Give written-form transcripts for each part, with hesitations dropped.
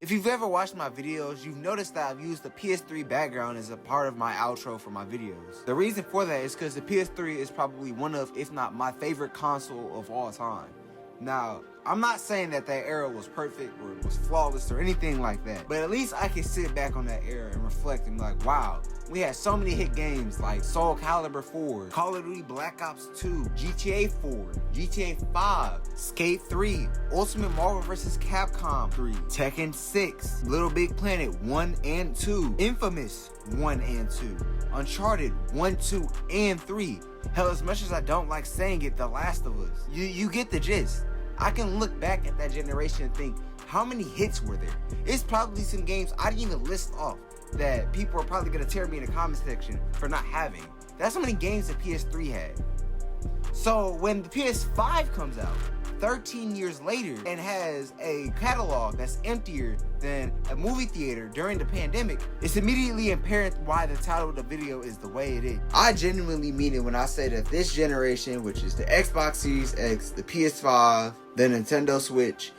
If you've ever watched my videos, you've noticed that I've used the PS3 background as a part of my outro for my videos. The reason for that is because the PS3 is probably one of, if not my favorite console of all time. Now, I'm not saying that era was perfect or was flawless or anything like that, but at least I can sit back on that era and reflect and be like, wow, we had so many hit games like Soul Calibur 4, Call of Duty Black Ops 2, GTA 4, GTA 5, Skate 3, Ultimate Marvel vs. Capcom 3, Tekken 6, Little Big Planet 1 and 2, Infamous 1 and 2, Uncharted 1, 2, and 3. Hell, as much as I don't like saying it, The Last of Us. You get the gist. I can look back at that generation and think, how many hits were there? It's probably some games I didn't even list off that people are probably gonna tear me in the comment section for not having. That's how many games the PS3 had. So when the PS5 comes out 13 years later and has a catalog that's emptier than a movie theater during the pandemic, it's immediately apparent why the title of the video is the way it is. I genuinely mean it when I say that this generation, which is the Xbox Series X, the PS5, the Nintendo Switch,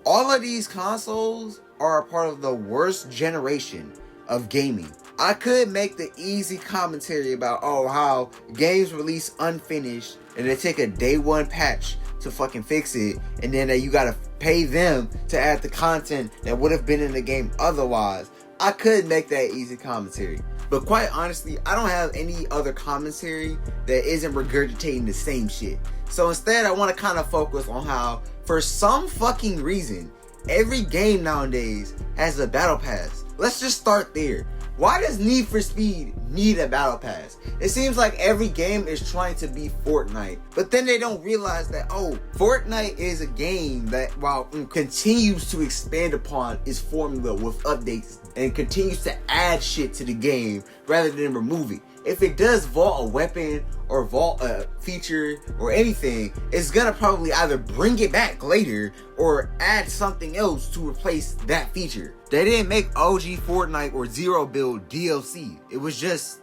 all of these consoles are a part of the worst generation of gaming. I could make the easy commentary about, how games release unfinished and they take a day one patch to fucking fix it, and then you gotta pay them to add the content that would have been in the game otherwise. I could make that easy commentary, but quite honestly, I don't have any other commentary that isn't regurgitating the same shit. So instead, I want to kind of focus on how, for some fucking reason, every game nowadays has a battle pass. Let's just start there. Why does Need for Speed need a battle pass? It seems like every game is trying to be Fortnite, but then they don't realize that, Fortnite is a game that, while continues to expand upon its formula with updates and continues to add shit to the game rather than remove it. If it does vault a weapon or vault a feature or anything, it's gonna probably either bring it back later or add something else to replace that feature. They didn't make OG Fortnite or Zero Build DLC. It was just,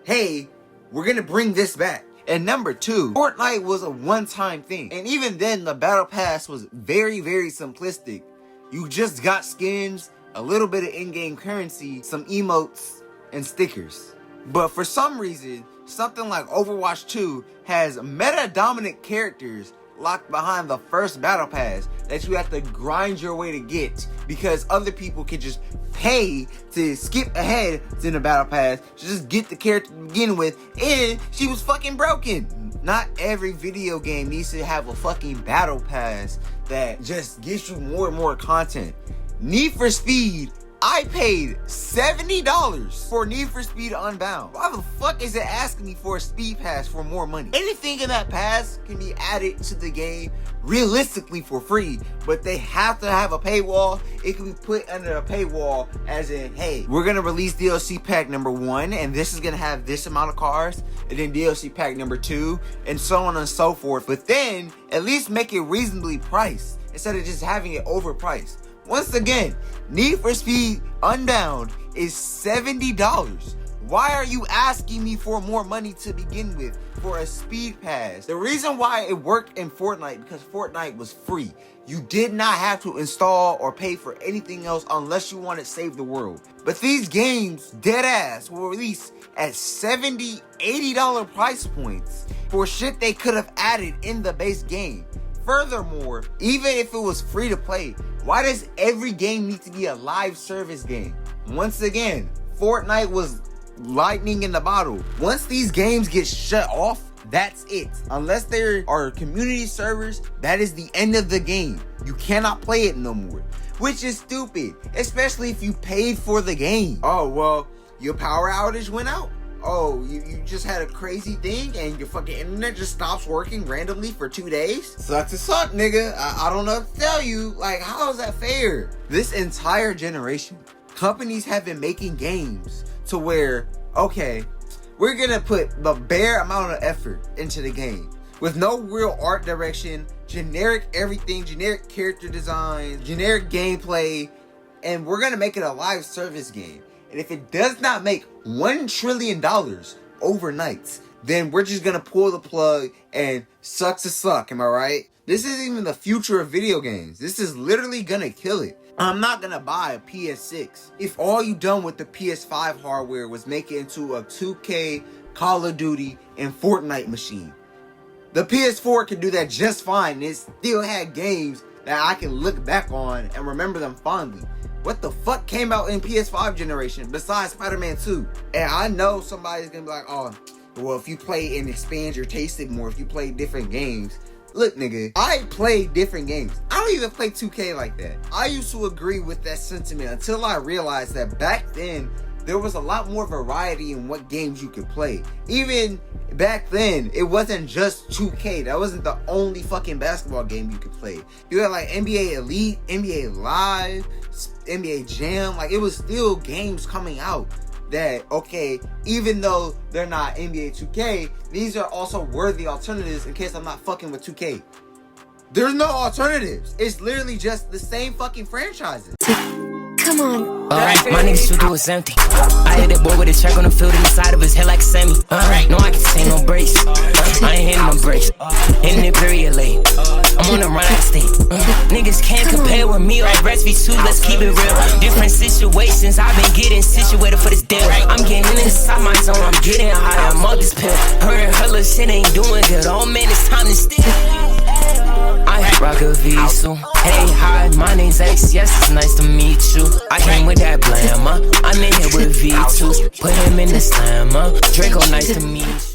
hey, we're gonna bring this back. And number two, Fortnite was a one-time thing. And even then, the Battle Pass was very, very simplistic. You just got skins, a little bit of in-game currency, some emotes, and stickers. But for some reason, something like Overwatch 2 has meta-dominant characters locked behind the first battle pass that you have to grind your way to get, because other people can just pay to skip ahead to the battle pass to just get the character to begin with, and she was fucking broken. Not every video game needs to have a fucking battle pass that just gets you more and more content. Need for Speed, I paid $70 for Need for Speed Unbound. Why the fuck is it asking me for a speed pass for more money? Anything in that pass can be added to the game realistically for free, but they have to have a paywall. It can be put under a paywall as in, hey, we're gonna release DLC pack number 1 and this is gonna have this amount of cars, and then DLC pack number 2, and so on and so forth. But then at least make it reasonably priced instead of just having it overpriced. Once again, Need for Speed Unbound is $70. Why are you asking me for more money to begin with for a speed pass? The reason why it worked in Fortnite, because Fortnite was free. You did not have to install or pay for anything else unless you wanted to save the world. But these games, dead ass, will release at $70, $80 price points for shit they could have added in the base game. Furthermore, even if it was free to play, why does every game need to be a live service game? Once again, Fortnite was lightning in the bottle. Once these games get shut off, that's it. Unless there are community servers, that is the end of the game. You cannot play it no more, which is stupid, especially if you paid for the game. Oh, well, your power outage went out. Oh, you just had a crazy thing and your fucking internet just stops working randomly for 2 days? Sucks to suck, nigga. I don't know what to tell you. Like, how is that fair? This entire generation, companies have been making games to where, okay, we're gonna put the bare amount of effort into the game with no real art direction, generic everything, generic character design, generic gameplay, and we're gonna make it a live service game. And if it does not make $1 trillion overnight, then we're just gonna pull the plug and sucks to suck, am I right? This isn't even the future of video games. This is literally gonna kill it. I'm not gonna buy a PS6 if all you done with the PS5 hardware was make it into a 2K, Call of Duty, and Fortnite machine. The PS4 can do that just fine. It still had games that I can look back on and remember them fondly. What the fuck came out in PS5 generation besides Spider-Man 2? And I know somebody's gonna be like, oh, well, if you play and expand your taste more, if you play different games. Look, nigga, I play different games. I don't even play 2K like that. I used to agree with that sentiment until I realized that back then, there was a lot more variety in what games you could play. Even back then, it wasn't just 2K. That wasn't the only fucking basketball game you could play. You had like NBA Elite, NBA Live, NBA Jam. Like, it was still games coming out that, okay, even though they're not NBA 2K, these are also worthy alternatives in case I'm not fucking with 2K. There's no alternatives. It's literally just the same fucking franchises. Come on. Alright, my niggas should do is empty. I hit that boy with a track on the field in the side of his head like Sammy. No, I can say no breaks. I ain't hitting no breaks. Hitting it period late. I'm on the rhyme state. Niggas can't compare with me like Rest V2, let's keep it real. Different situations, I've been getting situated for this deal. I'm getting inside my zone, I'm getting high, I'm on this pill. Her and her little shit ain't doing good. Oh man, it's time to steal. I rock a V2. Hey, hi, my name's X. Yes, it's nice to meet you. I came with that blammer. I'm in here with V2. Put him in the slammer. Draco, nice to meet you.